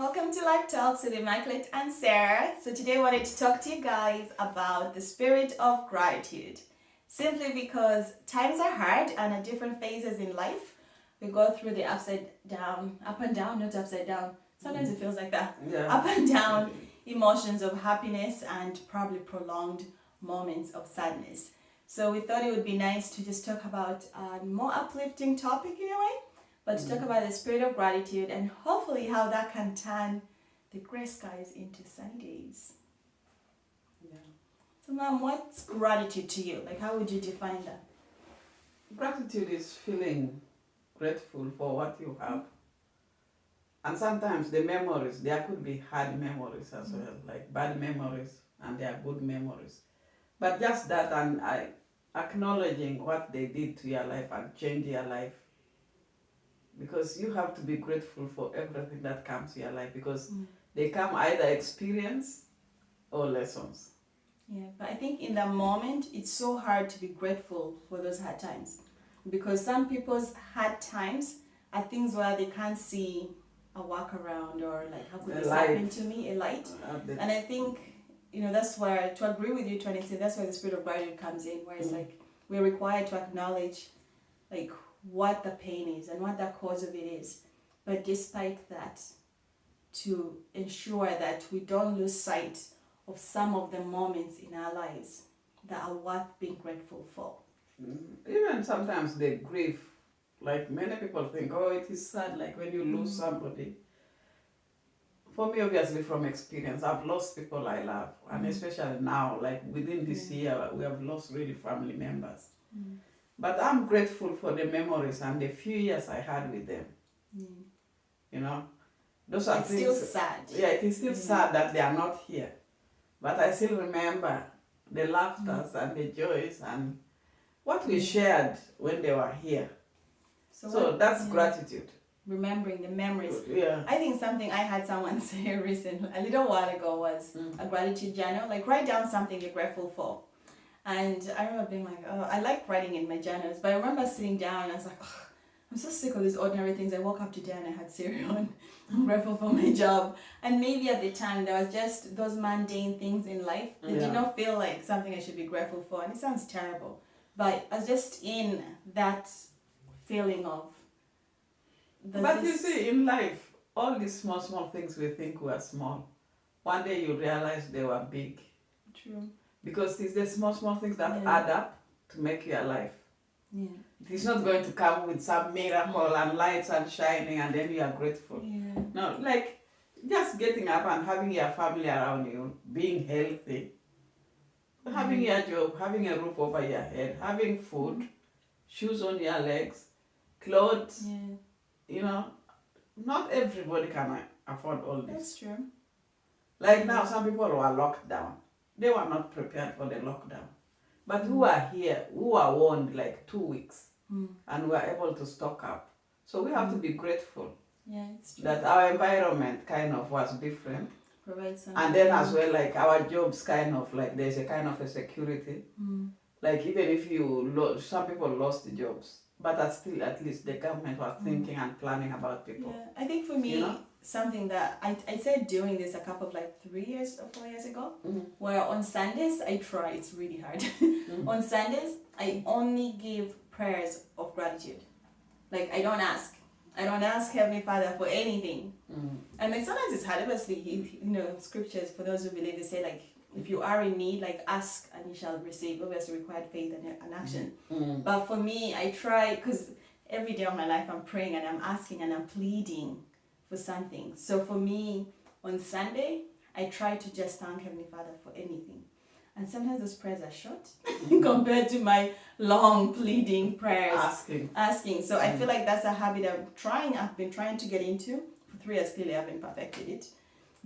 Welcome to Life Talks with Immaculate and Sarah. So today I wanted to talk to you guys about the spirit of gratitude. Simply because times are hard and at different phases in life, we go through the upside down, up and down, not upside down. Sometimes it feels like that. Yeah. Up and down emotions of happiness and probably prolonged moments of sadness. So we thought it would be nice to just talk about a more uplifting topic in a way, but to talk about the spirit of gratitude and hopefully how that can turn the gray skies into sunny days. Yeah. So, Mom, what's gratitude to you? Like, how would you define that? Gratitude is feeling grateful for what you have. And sometimes the memories, there could be hard memories as well, like bad memories, and there are good memories. But just that and acknowledging what they did to your life and change your life. Because you have to be grateful for everything that comes to your life because they come either experience or lessons. Yeah, but I think in that moment, it's so hard to be grateful for those hard times. Because some people's hard times are things where they can't see a workaround or like, how could A this light. happen to me? A light. And I think, that's where, to agree with you, Twenty, that's where the spirit of gratitude comes in, where it's like we're required to acknowledge like what the pain is and what the cause of it is. But despite that, to ensure that we don't lose sight of some of the moments in our lives that are worth being grateful for. Even sometimes the grief, like many people think, oh, it is sad, like when you lose somebody. For me, obviously, from experience, I've lost people I love, and especially now, like within this year, we have lost really family members. But I'm grateful for the memories and the few years I had with them. You know, those are It's things. still sad. Yeah, it is still sad that they are not here, but I still remember the laughters and the joys and what we shared when they were here. So that's gratitude. Remembering the memories. Yeah. I think something I had someone say recently, a little while ago, was a gratitude journal. Like, write down something you're grateful for. And I remember being like, oh, I like writing in my journals, but I remember sitting down and I was like, oh, I'm so sick of these ordinary things. I woke up today and I had cereal and I'm grateful for my job. And maybe at the time there was just those mundane things in life that did not feel like something I should be grateful for. And it sounds terrible, but I was just in that feeling of. But you see, in life, all these small things we think were small, one day you realize they were big. True. Because it's the small things that add up to make your life. Yeah. It's not going to come with some miracle and lights and shining and then you are grateful. Yeah. No, like just getting up and having your family around you, being healthy, having your job, having a roof over your head, having food, shoes on your legs, clothes. Yeah. Not everybody can afford all this. That's true. Like now, some people were locked down. They were not prepared for the lockdown. But who are here, who are warned like 2 weeks and were able to stock up. So we have to be grateful It's true. that our environment kind of was different. Provide some. And then as well, like our jobs kind of like there's a kind of a security. Like even if some people lost the jobs, but at least the government was thinking and planning about people. Yeah, I think for me, something that I started doing this a couple of 3 years or 4 years ago, where on Sundays I try, it's really hard. On Sundays, I only give prayers of gratitude. Like I don't ask Heavenly Father for anything. And like sometimes it's hard, obviously, scriptures, for those who believe, they say like, if you are in need, like ask and you shall receive. Obviously required faith and action. But for me, I try, because every day of my life I'm praying and I'm asking and I'm pleading for something. So for me, on Sunday, I try to just thank Heavenly Father for anything. And sometimes those prayers are short compared to my long pleading prayers. Asking. So I feel like that's a habit I've been trying to get into. For 3 years, clearly I haven't perfected it.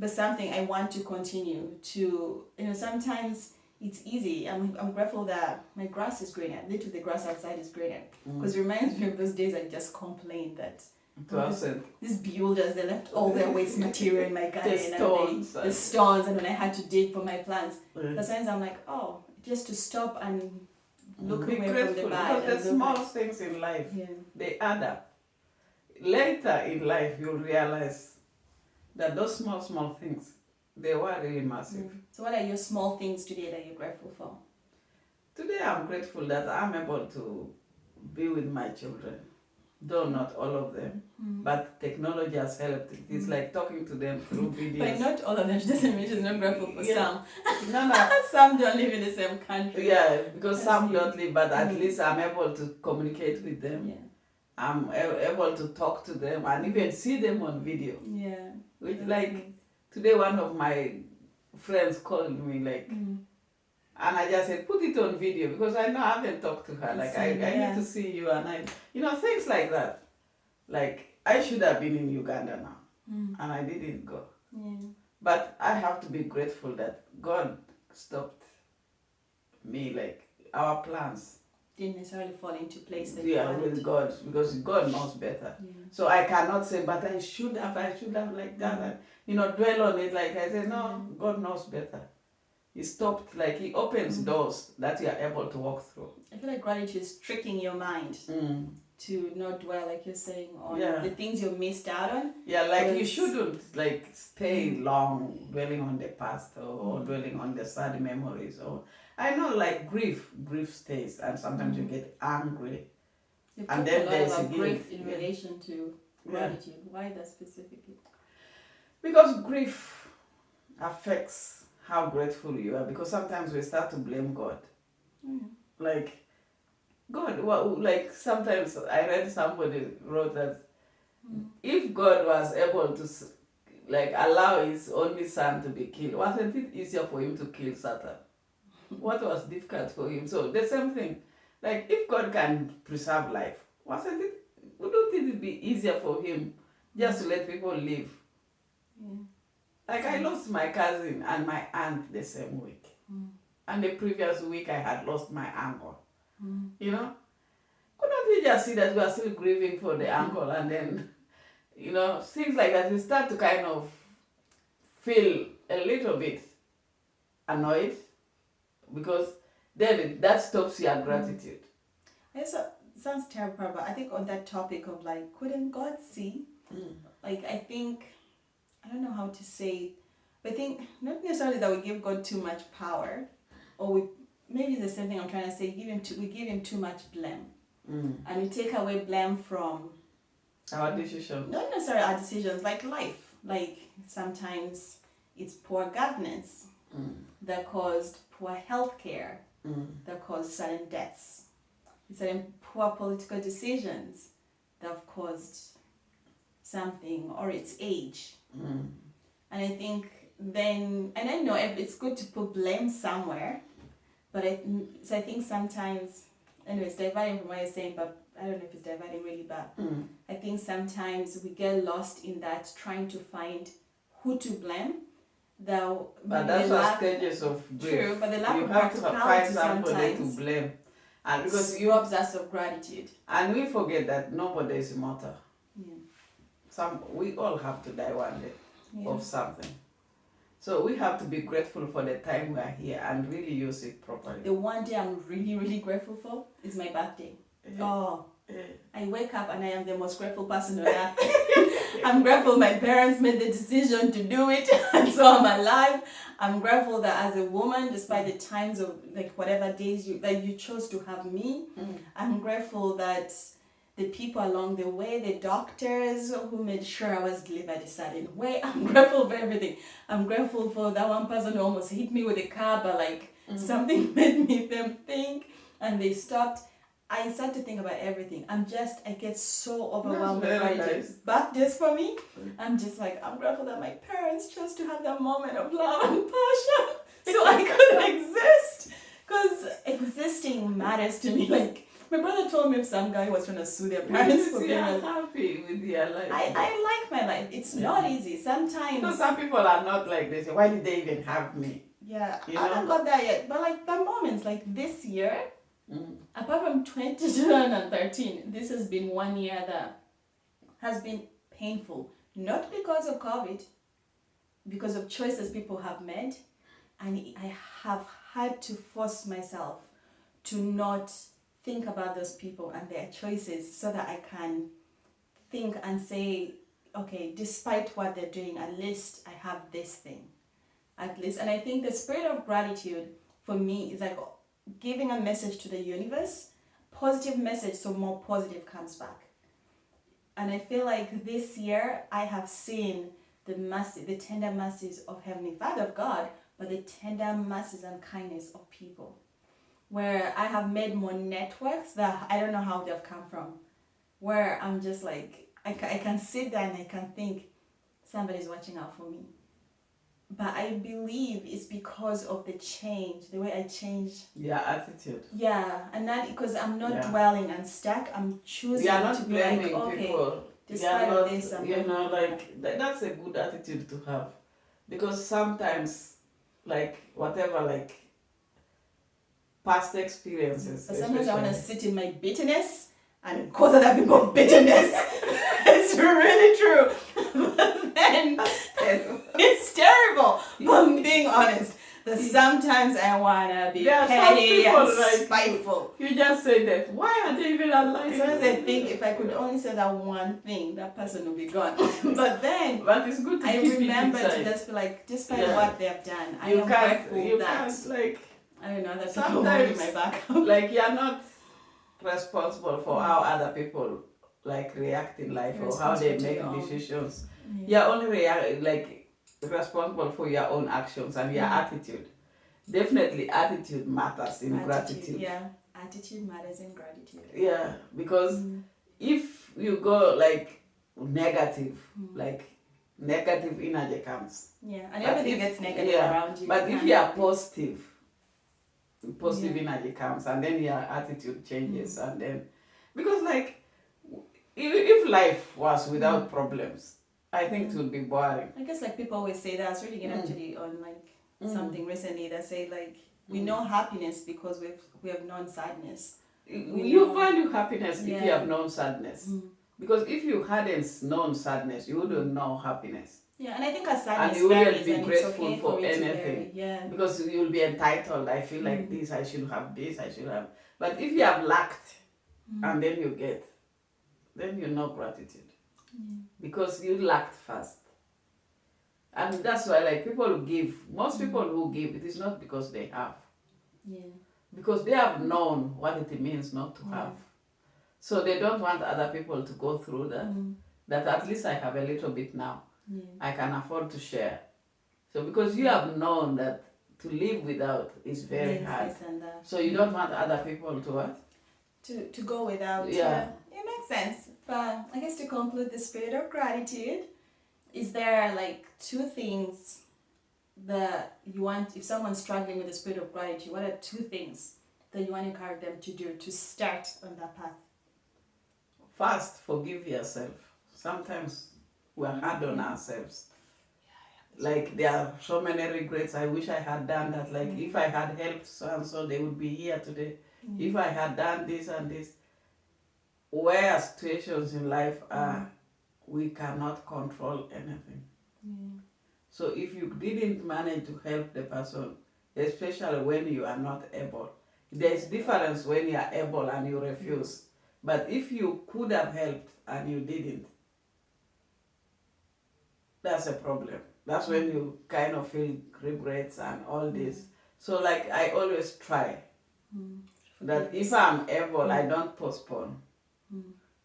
But something I want to continue to, sometimes it's easy. I'm grateful that my grass is greener. Literally the grass outside is greener. Because it reminds me of those days I just complained that these builders, they left all their waste material in my garden. The stones, and when I had to dig for my plants. But sometimes I'm like, oh, just to stop and look away from the bad. Because the small things in life, they add up. Later in life, you'll realize that those small things, they were really massive. So what are your small things today that you're grateful for? Today I'm grateful that I'm able to be with my children, though not all of them, but technology has helped. It's like talking to them through videos. But not all of them. She doesn't mean she's not grateful for some. No. Some don't live in the same country. Yeah, because some don't live, but at least I'm able to communicate with them. Yeah. I'm able to talk to them and even see them on video. Yeah. Which, That's like, nice. today one of my friends called me, like, and I just said, put it on video because I know I haven't talked to her. Like, I need to see you, and things like that. Like, I should have been in Uganda now, and I didn't go. Yeah. But I have to be grateful that God stopped me, like, our plans. Didn't necessarily fall into place. That Yeah, with God, because God knows better. Yeah. So I cannot say, but I should have like that. And, dwell on it. Like I said, no, God knows better. He stopped, like He opens doors that you are able to walk through. I feel like gratitude is tricking your mind to not dwell, like you're saying, on the things you missed out on. Yeah, like you shouldn't like stay long dwelling on the past or dwelling on the sad memories. Or I know, like grief stays, and sometimes you get angry. You've And talked then a lot there's about a grief guilt. in relation to gratitude. Why that specifically? Because grief affects how grateful you are, because sometimes we start to blame God. Like, God, like sometimes I read somebody wrote that if God was able to like allow His only son to be killed, wasn't it easier for Him to kill Satan? What was difficult for Him? So the same thing, like if God can preserve life, wouldn't it be easier for Him just to let people live? Yeah. Like I lost my cousin and my aunt the same week. And the previous week I had lost my uncle. Couldn't we just see that we are still grieving for the uncle, and then, things like that, you start to kind of feel a little bit annoyed, because then that stops your gratitude. It sounds terrible, but I think on that topic of like, couldn't God see? Like, I think, I don't know how to say it, but I think not necessarily that we give God too much power, or maybe the same thing I'm trying to say, we give him too much blame. And we take away blame from our decisions. Not necessarily our decisions, like life. Like sometimes it's poor governance that caused poor health care, that caused sudden deaths. It's certain poor political decisions that have caused something, or its age. And I think then, and I know it's good to put blame somewhere, but I think sometimes, anyway, it's diverting from what you're saying, but I don't know if it's diverting really, but I think sometimes we get lost in that, trying to find who to blame. But that's what stages of grief. True, but the lack you of have to find somebody sometimes to blame. And because robs us of gratitude. And we forget that nobody is immortal. Yeah. We all have to die one day Yeah. of something. So we have to be grateful for the time we are here and really use it properly. The one day I'm really, really grateful for is my birthday. I wake up and I am the most grateful person on earth. I'm grateful my parents made the decision to do it, and so I'm alive. I'm grateful that as a woman, despite the times of like whatever days you chose to have me, I'm grateful that the people along the way, the doctors who made sure I was delivered a certain way. I'm grateful for everything. I'm grateful for that one person who almost hit me with a car, but something made them think, and they stopped. I start to think about everything. I get so overwhelmed with gratitude. Birthdays for me, I'm just like, I'm grateful that my parents chose to have that moment of love and passion so I could exist. Because existing matters to me. Like, my brother told me if some guy was trying to sue their parents for being happy with their life. I like my life. It's not easy. Sometimes. So some people are not like this. Why did they even have me? Yeah, I haven't got there yet. But like the moments, like this year, apart from 2013, this has been 1 year that has been painful. Not because of COVID, because of choices people have made. And I have had to force myself to not think about those people and their choices so that I can think and say, okay, despite what they're doing, at least I have this thing. At least, and I think the spirit of gratitude for me is like giving a message to the universe, positive message, so more positive comes back. And I feel like this year I have seen the tender mercies of Heavenly Father, of God, but the tender mercies and kindness of people. Where I have made more networks that I don't know how they've come from. Where I'm just like, I can sit there and I can think, somebody's watching out for me. But I believe it's because of the change, the way I changed. Your attitude. Yeah, and that because I'm not Yeah. dwelling and stuck. I'm choosing You are to not be like, blaming okay, people. despite You are not, this, I'm you grateful know, for like that's a good attitude to have, because sometimes, like whatever, like past experiences. But sometimes I want to especially- sit in my bitterness and cause other people bitterness. It's really true. But then it's terrible. But I'm being honest. That sometimes I wanna be There are some petty people and like you. spiteful. You just say that. Why are they even alive? Sometimes I think if I could only say that one thing, that person would be gone. But then But it's good to I keep remember it to inside. just be like, despite Yeah. what they've done, I You am can't. grateful You that can't like. I don't know that people Sometimes- hold my back. Like you're not responsible for how other people like react in life You're or how they responsible to make your own. decisions. Yeah. You're only like responsible for your own actions and your attitude. Definitely, attitude matters in gratitude. Yeah, attitude matters in gratitude. Yeah, because if you go like negative, like negative energy comes. Yeah, and But everything if- gets negative yeah, around you. But if can't you are help it. positive energy comes, and then your attitude changes, and then because like if life was without problems, I think it would be boring. I guess like people always say that. I was reading actually on like something recently that say like we know happiness because we have known sadness. You know. value happiness if you Yeah. have known sadness, because if you hadn't known sadness, you wouldn't know happiness. Yeah, and I think as And sadness you wouldn't varies be and it's grateful okay for for it to anything. vary. Yeah. Because you'll be entitled. I feel like this, I should have this, I should have. But if you have lacked and then you get, then you know gratitude. Because you lacked first. And that's why like people who give, most people who give, it is not because they have. Yeah. Because they have known what it means not to have. So they don't want other people to go through that. That at least I have a little bit now. Yeah. I can afford to share. So because you have known that to live without is very Things, hard. this and that. So you don't want other people to what? To go without. Yeah. It makes sense. But I guess to conclude the spirit of gratitude, is there like two things that you want, if someone's struggling with the spirit of gratitude, what are two things that you want to encourage them to do to start on that path? First, forgive yourself. Sometimes we're hard on ourselves. Like there are so many regrets. I wish I had done that. Like if I had helped so and so, they would be here today. If I had done this and this. Where situations in life are, we cannot control anything. So if you didn't manage to help the person, especially when you are not able, there's difference when you are able and you refuse. But if you could have helped and you didn't, that's a problem. That's when you kind of feel regrets and all this. So like I always try that if I'm able, I don't postpone.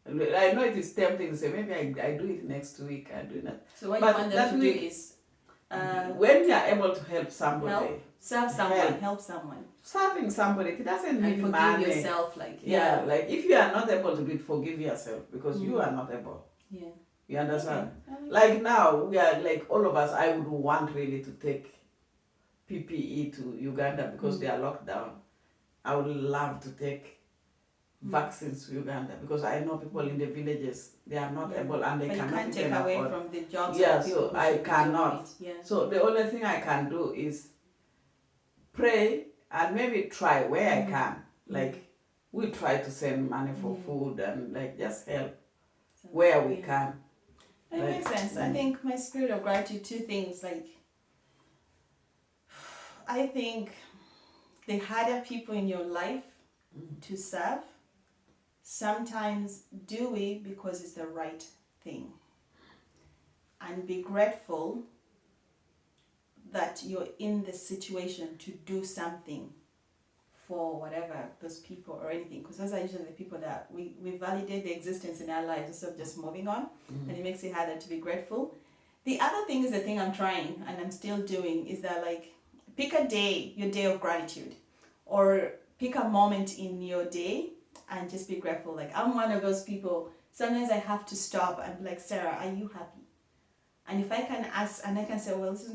I know it is tempting to say maybe I do it next week. I do that. So what But you want them that to do week- is When you are able to help somebody, help, serve someone, Help. help someone, serving somebody, it doesn't and mean forgive money. yourself. Like Yeah, like if you are not able to do it, forgive yourself because you are not able. yeah. You understand? Okay. Like now, we are like all of us, I would want really to take PPE to Uganda because they are locked down. I would love to take vaccines to Uganda because I know people in the villages, they are not Yeah. able and they But you cannot can't take even away afford. from the jobs Yeah, of people so who I should be doing cannot. it. Yeah. So the only thing I can do is pray and maybe try where I can. Like we try to send money for food and like just help So, where we yeah. can. It Like, makes sense. I think my spirit of gratitude, two things. Like, I think the harder people in your life to serve, sometimes do it because it's the right thing. and be grateful that you're in this situation to do something for whatever those people or anything, because those are usually the people that we validate their existence in our lives instead of just moving on, and it makes it harder to be grateful. The other thing is the thing I'm trying and I'm still doing is that, like, pick a day, your day of gratitude, or pick a moment in your day and just be grateful. Like, I'm one of those people, sometimes I have to stop and be like, Sarah, are you happy? And if I can ask, and I can say, well, this is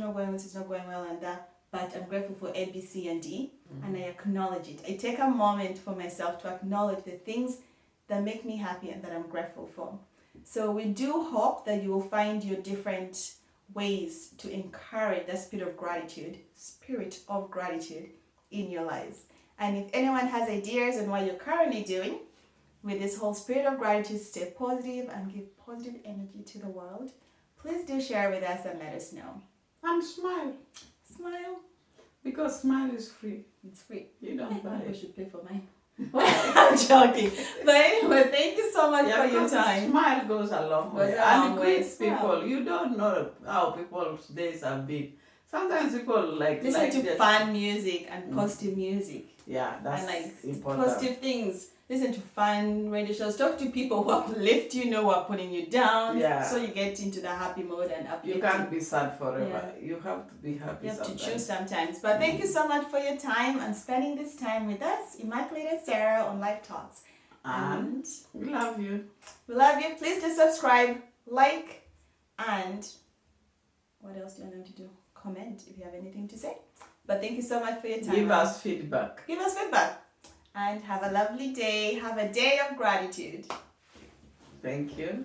not going well, and that, but I'm grateful for A, B, C, and D, and I acknowledge it. I take a moment for myself to acknowledge the things that make me happy and that I'm grateful for. So we do hope that you will find your different ways to encourage that spirit of gratitude in your lives. And if anyone has ideas on what you're currently doing with this whole spirit of gratitude, stay positive and give positive energy to the world, please do share with us and let us know. And smile. Smile. Because smile is free. It's free. You don't buy I it. should pay for mine. I'm joking. But anyway, thank you so much for your time. Smile goes a long way. Goes a long And way. greets people. You don't know how people's days have been. Sometimes people Listen to their- fun music and positive music. Yeah, that's and like important. positive things. Listen to fun radio shows. Talk to people who uplift you, who are putting you down. Yeah. So you get into the happy mode and uplifting. You can't be sad forever. You have to be happy You have sometimes. to choose sometimes. But thank you so much for your time and spending this time with us, Immaculate Sarah on Life Talks. And we love you. We love you. Please do subscribe, like, and what else do you want them to do? Comment if you have anything to say. But thank you so much for your time. Give us feedback. Give us feedback. And have a lovely day. Have a day of gratitude. Thank you.